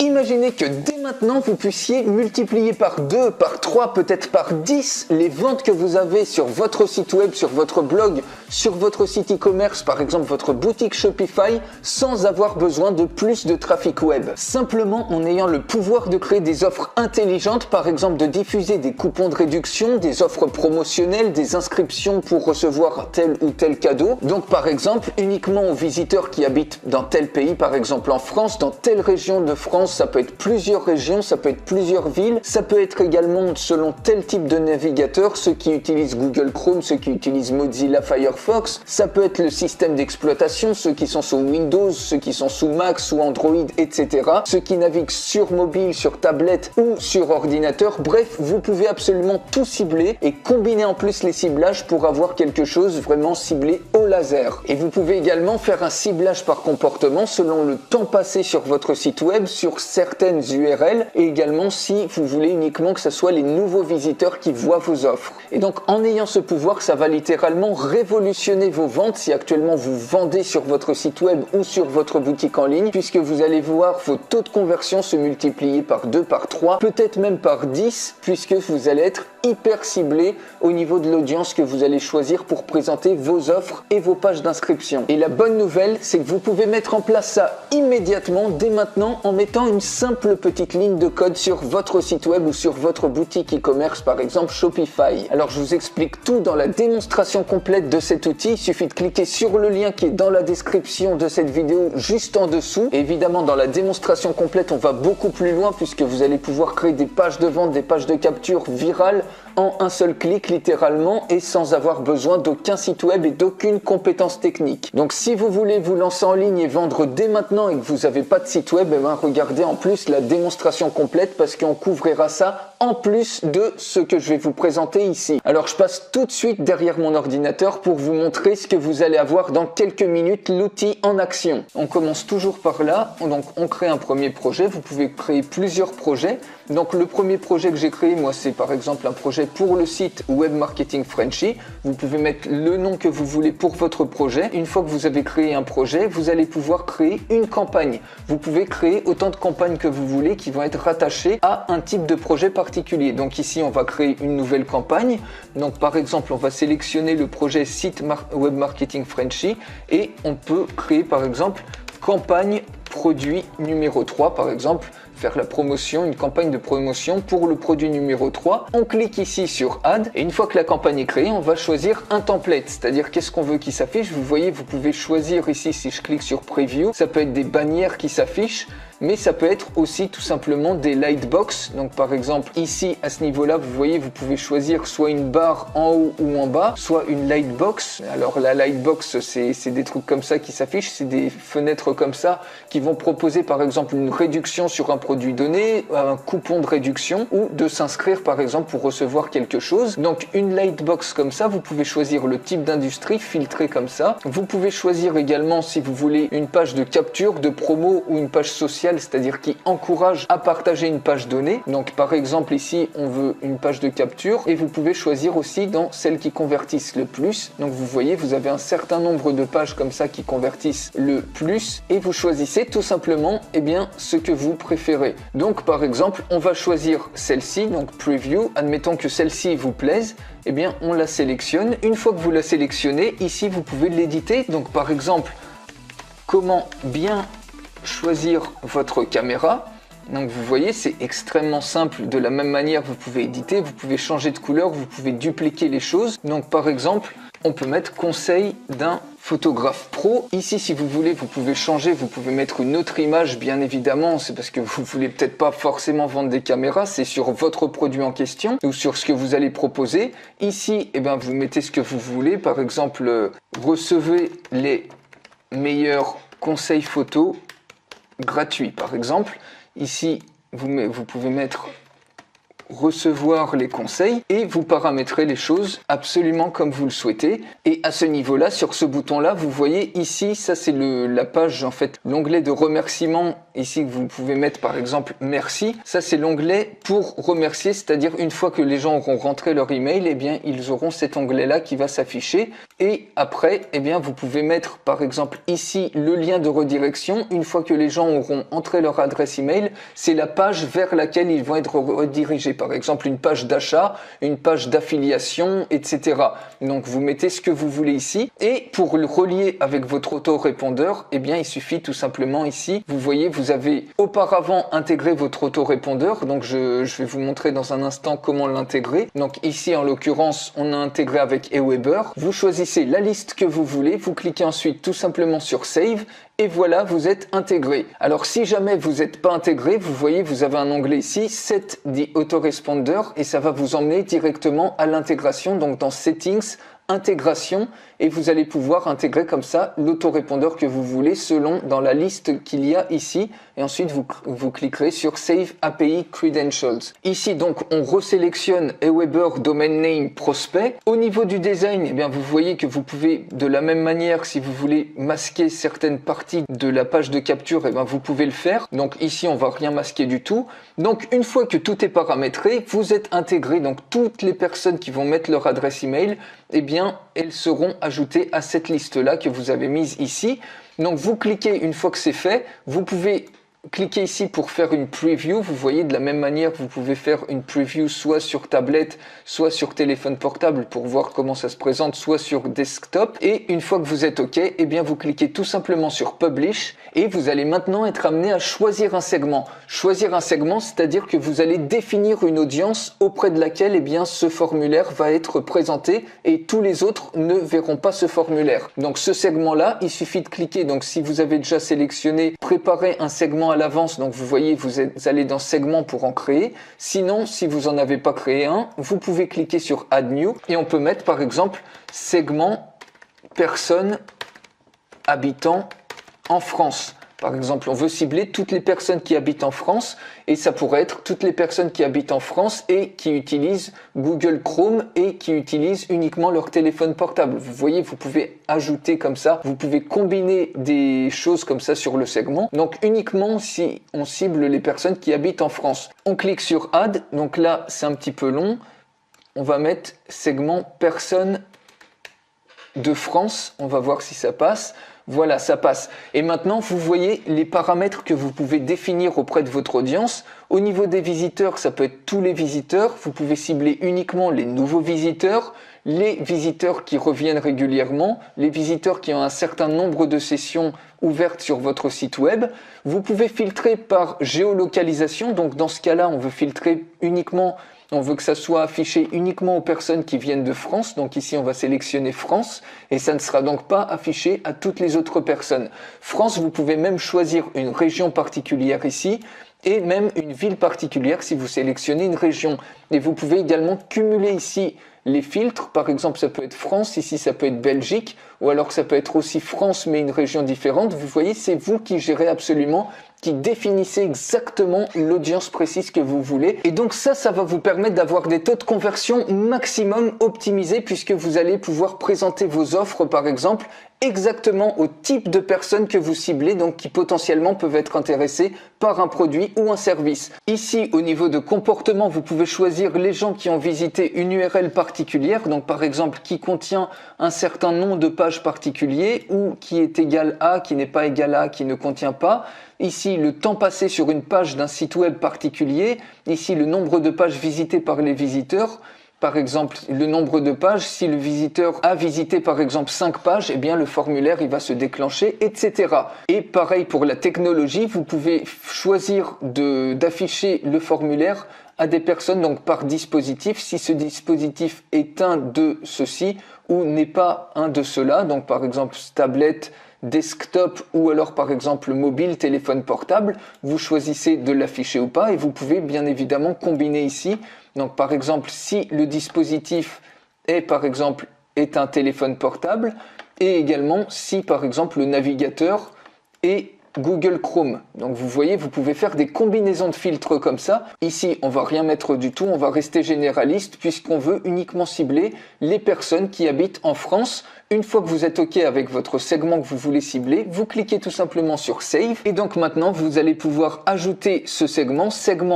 Imaginez que dès maintenant, vous puissiez multiplier par 2, par 3, peut-être par 10 les ventes que vous avez sur votre site web, sur votre blog, sur votre site e-commerce, par exemple votre boutique Shopify, sans avoir besoin de plus de trafic web. Simplement en ayant le pouvoir de créer des offres intelligentes, par exemple de diffuser des coupons de réduction, des offres promotionnelles, des inscriptions pour recevoir tel ou tel cadeau. Donc par exemple, uniquement aux visiteurs qui habitent dans tel pays, par exemple en France, dans telle région de France, ça peut être plusieurs régions, ça peut être plusieurs villes, ça peut être également selon tel type de navigateur, ceux qui utilisent Google Chrome, ceux qui utilisent Mozilla Firefox, ça peut être le système d'exploitation, ceux qui sont sous Windows, ceux qui sont sous Mac, sous Android, etc. Ceux qui naviguent sur mobile, sur tablette ou sur ordinateur. Bref, vous pouvez absolument tout cibler et combiner en plus les ciblages pour avoir quelque chose vraiment ciblé au laser. Et vous pouvez également faire un ciblage par comportement selon le temps passé sur votre site web, sur certaines URL et également si vous voulez uniquement que ce soit les nouveaux visiteurs qui voient vos offres. Et donc en ayant ce pouvoir, ça va littéralement révolutionner vos ventes si actuellement vous vendez sur votre site web ou sur votre boutique en ligne, puisque vous allez voir vos taux de conversion se multiplier par 2, par 3, peut-être même par 10, puisque vous allez être hyper ciblé au niveau de l'audience que vous allez choisir pour présenter vos offres et vos pages d'inscription. Et la bonne nouvelle, c'est que vous pouvez mettre en place ça immédiatement, dès maintenant, en mettant une simple petite ligne de code sur votre site web ou sur votre boutique e-commerce, par exemple Shopify. Alors je vous explique tout dans la démonstration complète de cet outil. Il suffit de cliquer sur le lien qui est dans la description de cette vidéo juste en dessous. Et évidemment, dans la démonstration complète, on va beaucoup plus loin puisque vous allez pouvoir créer des pages de vente, des pages de capture virales en un seul clic littéralement et sans avoir besoin d'aucun site web et d'aucune compétence technique. Donc si vous voulez vous lancer en ligne et vendre dès maintenant et que vous n'avez pas de site web, regardez en plus la démonstration complète parce qu'on couvrira ça en plus de ce que je vais vous présenter ici. Alors je passe tout de suite derrière mon ordinateur pour vous montrer ce que vous allez avoir dans quelques minutes, l'outil en action. On commence toujours par là, donc on crée un premier projet, vous pouvez créer plusieurs projets. Donc le premier projet que j'ai créé, moi, c'est par exemple un projet pour le site Web Marketing Frenchy. Vous pouvez mettre le nom que vous voulez pour votre projet. Une fois que vous avez créé un projet, vous allez pouvoir créer une campagne. Vous pouvez créer autant de campagnes que vous voulez qui vont être rattachées à un type de projet particulier. Donc ici, on va créer une nouvelle campagne. Donc par exemple, on va sélectionner le projet site Web Marketing Frenchy et on peut créer par exemple campagne produit numéro 3 par exemple, faire la promotion, une campagne de promotion pour le produit numéro 3. On clique ici sur Add et une fois que la campagne est créée, on va choisir un template, c'est-à-dire qu'est-ce qu'on veut qui s'affiche. Vous voyez, vous pouvez choisir ici, si je clique sur Preview, ça peut être des bannières qui s'affichent, mais ça peut être aussi tout simplement des lightbox. Donc par exemple ici à ce niveau là, vous voyez, vous pouvez choisir soit une barre en haut ou en bas, soit une lightbox. Alors la lightbox, c'est des trucs comme ça qui s'affichent, c'est des fenêtres comme ça qui vont proposer par exemple une réduction sur un produit donné, un coupon de réduction ou de s'inscrire par exemple pour recevoir quelque chose. Donc une lightbox comme ça, vous pouvez choisir le type d'industrie, filtrer comme ça. Vous pouvez choisir également si vous voulez une page de capture, de promo ou une page sociale, c'est-à-dire qui encourage à partager une page donnée. Donc par exemple ici on veut une page de capture et vous pouvez choisir aussi dans celles qui convertissent le plus. Donc vous voyez, vous avez un certain nombre de pages comme ça qui convertissent le plus et vous choisissez tout simplement ce que vous préférez. Donc par exemple on va choisir celle-ci, donc Preview. Admettons que celle-ci vous plaise, on la sélectionne. Une fois que vous la sélectionnez, ici vous pouvez l'éditer. Donc par exemple, comment bien choisir votre caméra. Donc vous voyez, c'est extrêmement simple. De la même manière, vous pouvez éditer, vous pouvez changer de couleur, vous pouvez dupliquer les choses. Donc par exemple, on peut mettre conseil d'un photographe pro. Ici, si vous voulez, vous pouvez changer, vous pouvez mettre une autre image, bien évidemment. C'est parce que vous voulez peut-être pas forcément vendre des caméras, c'est sur votre produit en question ou sur ce que vous allez proposer. Ici, vous mettez ce que vous voulez. Par exemple, recevez les meilleurs conseils photos gratuits, par exemple. Ici, vous pouvez mettre recevoir les conseils et vous paramétrez les choses absolument comme vous le souhaitez. Et à ce niveau-là, sur ce bouton-là, vous voyez ici, ça c'est la page, en fait, l'onglet de remerciement. Ici, vous pouvez mettre par exemple merci. Ça c'est l'onglet pour remercier, c'est-à-dire une fois que les gens auront rentré leur email, ils auront cet onglet-là qui va s'afficher. Et après, eh bien, vous pouvez mettre par exemple ici le lien de redirection. Une fois que les gens auront entré leur adresse email, c'est la page vers laquelle ils vont être redirigés. Par exemple, une page d'achat, une page d'affiliation, etc. Donc vous mettez ce que vous voulez ici. Et pour le relier avec votre autorépondeur, eh bien, il suffit tout simplement ici. Vous voyez, vous avez auparavant intégré votre autorépondeur. Donc je vais vous montrer dans un instant comment l'intégrer. Donc ici, en l'occurrence, on a intégré avec Aweber. Vous choisissez la liste que vous voulez, vous cliquez ensuite tout simplement sur Save et voilà, vous êtes intégré. Alors si jamais vous n'êtes pas intégré, vous voyez, vous avez un onglet ici, Set the Autoresponder et ça va vous emmener directement à l'intégration, donc dans Settings, intégration et vous allez pouvoir intégrer comme ça l'autorépondeur que vous voulez selon dans la liste qu'il y a ici et ensuite vous cliquerez sur Save API Credentials. Ici donc on resélectionne Aweber Domain Name Prospect. Au niveau du design, eh bien vous voyez que vous pouvez de la même manière si vous voulez masquer certaines parties de la page de capture, eh bien vous pouvez le faire. Donc ici on va rien masquer du tout. Donc une fois que tout est paramétré, vous êtes intégré, donc toutes les personnes qui vont mettre leur adresse email, eh bien, elles seront ajoutées à cette liste-là que vous avez mise ici. Donc, vous cliquez, une fois que c'est fait, vous pouvez cliquer ici pour faire une preview. Vous voyez, de la même manière, vous pouvez faire une preview soit sur tablette, soit sur téléphone portable pour voir comment ça se présente, soit sur desktop. Et une fois que vous êtes OK, eh bien, vous cliquez tout simplement sur Publish et vous allez maintenant être amené à choisir un segment. Choisir un segment, c'est-à-dire que vous allez définir une audience auprès de laquelle, eh bien, ce formulaire va être présenté et tous les autres ne verront pas ce formulaire. Donc, ce segment-là, il suffit de cliquer. Donc, si vous avez déjà sélectionné, préparer un segment à l'avance, donc vous voyez, vous allez dans segment pour en créer. Sinon, si vous n'en avez pas créé un, vous pouvez cliquer sur Add New et on peut mettre par exemple segment personnes habitant en France. Par exemple, on veut cibler toutes les personnes qui habitent en France et ça pourrait être toutes les personnes qui habitent en France et qui utilisent Google Chrome et qui utilisent uniquement leur téléphone portable. Vous voyez, vous pouvez ajouter comme ça, vous pouvez combiner des choses comme ça sur le segment. Donc uniquement si on cible les personnes qui habitent en France. On clique sur Add, donc là c'est un petit peu long. On va mettre segment personnes de France, on va voir si ça passe. Voilà, ça passe. Et maintenant, vous voyez les paramètres que vous pouvez définir auprès de votre audience. Au niveau des visiteurs, ça peut être tous les visiteurs. Vous pouvez cibler uniquement les nouveaux visiteurs, les visiteurs qui reviennent régulièrement, les visiteurs qui ont un certain nombre de sessions ouvertes sur votre site web. Vous pouvez filtrer par géolocalisation. Donc, dans ce cas-là, on veut filtrer uniquement... On veut que ça soit affiché uniquement aux personnes qui viennent de France. Donc ici, on va sélectionner France et ça ne sera donc pas affiché à toutes les autres personnes. France, vous pouvez même choisir une région particulière ici et même une ville particulière si vous sélectionnez une région. Et vous pouvez également cumuler ici les filtres. Par exemple, ça peut être France, ici ça peut être Belgique ou alors ça peut être aussi France mais une région différente. Vous voyez, c'est vous qui gérez absolument, qui définissez exactement l'audience précise que vous voulez. Et donc ça va vous permettre d'avoir des taux de conversion maximum optimisés puisque vous allez pouvoir présenter vos offres par exemple exactement au type de personnes que vous ciblez, donc qui potentiellement peuvent être intéressées par un produit ou un service. Ici, au niveau de comportement, vous pouvez choisir les gens qui ont visité une URL particulière, donc par exemple qui contient un certain nom de page particulier ou qui est égal à, qui n'est pas égal à, qui ne contient pas. Ici, le temps passé sur une page d'un site web particulier. Ici, le nombre de pages visitées par les visiteurs. Par exemple, le nombre de pages, si le visiteur a visité par exemple 5 pages, eh bien le formulaire il va se déclencher, etc. Et pareil pour la technologie, vous pouvez choisir d'afficher le formulaire à des personnes donc par dispositif, si ce dispositif est un de ceux-ci ou n'est pas un de ceux-là, donc par exemple tablette, desktop ou alors par exemple mobile, téléphone portable, vous choisissez de l'afficher ou pas et vous pouvez bien évidemment combiner ici. Donc par exemple si le dispositif est un téléphone portable et également si par exemple le navigateur est Google Chrome. Donc vous voyez, vous pouvez faire des combinaisons de filtres comme ça. Ici, on va rien mettre du tout, on va rester généraliste puisqu'on veut uniquement cibler les personnes qui habitent en France. Une fois que vous êtes OK avec votre segment que vous voulez cibler, vous cliquez tout simplement sur Save. Et donc maintenant, vous allez pouvoir ajouter ce segment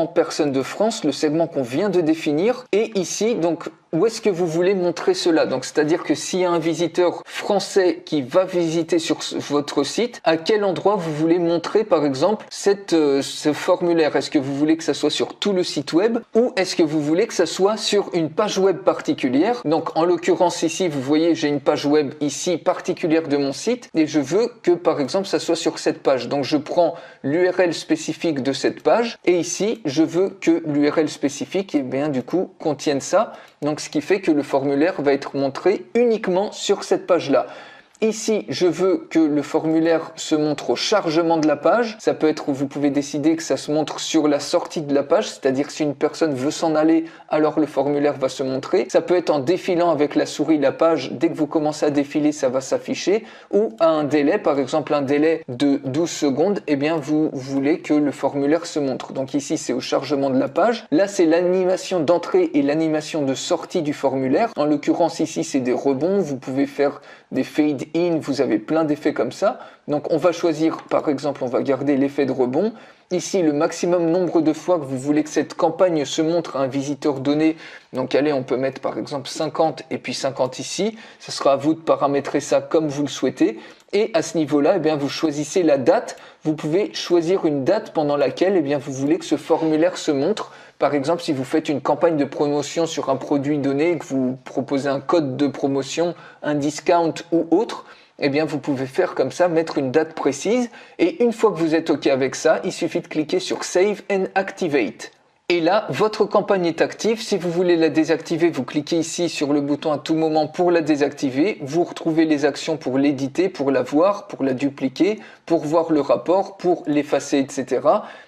personne de France, le segment qu'on vient de définir. Et ici, donc où est-ce que vous voulez montrer cela. Donc c'est-à-dire que s'il y a un visiteur français qui va visiter sur votre site, à quel endroit vous voulez montrer par exemple ce formulaire. Est-ce que vous voulez que ça soit sur tout le site web ou est-ce que vous voulez que ça soit sur une page web particulière. Donc en l'occurrence ici, vous voyez, j'ai une page web ici particulière de mon site et je veux que par exemple ça soit sur cette page. Donc je prends l'URL spécifique de cette page et ici je veux que l'URL spécifique du coup contienne ça. Donc ce qui fait que le formulaire va être montré uniquement sur cette page-là. Ici, je veux que le formulaire se montre au chargement de la page. Ça peut être, vous pouvez décider que ça se montre sur la sortie de la page, c'est-à-dire si une personne veut s'en aller, alors le formulaire va se montrer. Ça peut être en défilant avec la souris la page, dès que vous commencez à défiler, ça va s'afficher. Ou à un délai, par exemple un délai de 12 secondes, vous voulez que le formulaire se montre. Donc ici, c'est au chargement de la page. Là, c'est l'animation d'entrée et l'animation de sortie du formulaire. En l'occurrence, ici, c'est des rebonds. Vous pouvez faire des fade in, vous avez plein d'effets comme ça. Donc on va choisir, par exemple, on va garder l'effet de rebond. Ici, le maximum nombre de fois que vous voulez que cette campagne se montre à un visiteur donné. Donc allez, on peut mettre par exemple 50 et puis 50 ici. Ce sera à vous de paramétrer ça comme vous le souhaitez. Et à ce niveau-là, vous choisissez la date. Vous pouvez choisir une date pendant laquelle vous voulez que ce formulaire se montre. Par exemple, si vous faites une campagne de promotion sur un produit donné et que vous proposez un code de promotion, un discount ou autre, vous pouvez faire comme ça, mettre une date précise. Et une fois que vous êtes OK avec ça, il suffit de cliquer sur Save and Activate. Et là, votre campagne est active. Si vous voulez la désactiver, vous cliquez ici sur le bouton à tout moment pour la désactiver. Vous retrouvez les actions pour l'éditer, pour la voir, pour la dupliquer, pour voir le rapport, pour l'effacer, etc.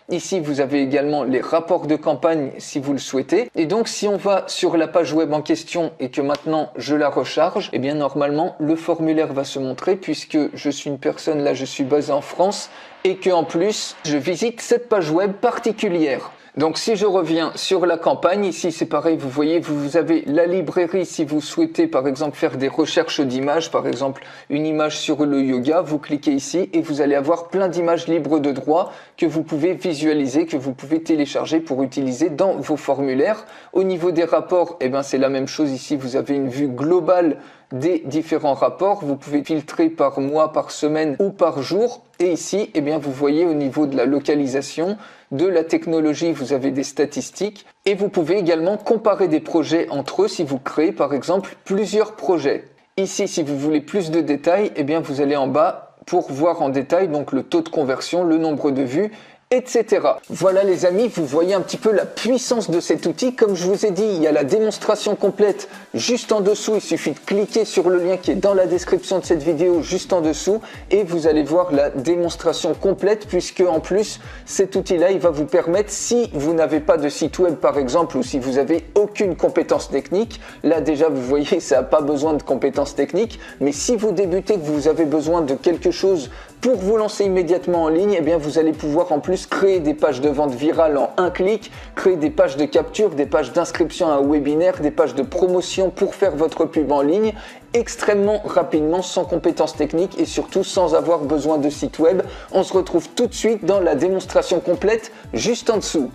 Ici, vous avez également les rapports de campagne si vous le souhaitez. Et donc, si on va sur la page web en question et que maintenant je la recharge, normalement, le formulaire va se montrer puisque je suis une personne, là, je suis basé en France et que en plus, je visite cette page web particulière. Donc si je reviens sur la campagne, ici c'est pareil, vous voyez, vous avez la librairie si vous souhaitez par exemple faire des recherches d'images, par exemple une image sur le yoga, vous cliquez ici et vous allez avoir plein d'images libres de droit que vous pouvez visualiser, que vous pouvez télécharger pour utiliser dans vos formulaires. Au niveau des rapports, c'est la même chose ici, vous avez une vue globale des différents rapports. Vous pouvez filtrer par mois, par semaine ou par jour. Et ici, vous voyez au niveau de la localisation, de la technologie, vous avez des statistiques. Et vous pouvez également comparer des projets entre eux si vous créez par exemple plusieurs projets. Ici, si vous voulez plus de détails, vous allez en bas pour voir en détail donc le taux de conversion, le nombre de vues, etc. Voilà les amis, vous voyez un petit peu la puissance de cet outil. Comme je vous ai dit, il y a la démonstration complète juste en dessous. Il suffit de cliquer sur le lien qui est dans la description de cette vidéo juste en dessous et vous allez voir la démonstration complète puisque en plus cet outil-là, il va vous permettre, si vous n'avez pas de site web par exemple ou si vous avez aucune compétence technique, là déjà vous voyez ça n'a pas besoin de compétences techniques, mais si vous débutez, que vous avez besoin de quelque chose pour vous lancer immédiatement en ligne, vous allez pouvoir en plus créer des pages de vente virales en un clic, créer des pages de capture, des pages d'inscription à un webinaire, des pages de promotion pour faire votre pub en ligne extrêmement rapidement, sans compétences techniques et surtout sans avoir besoin de site web. On se retrouve tout de suite dans la démonstration complète juste en dessous.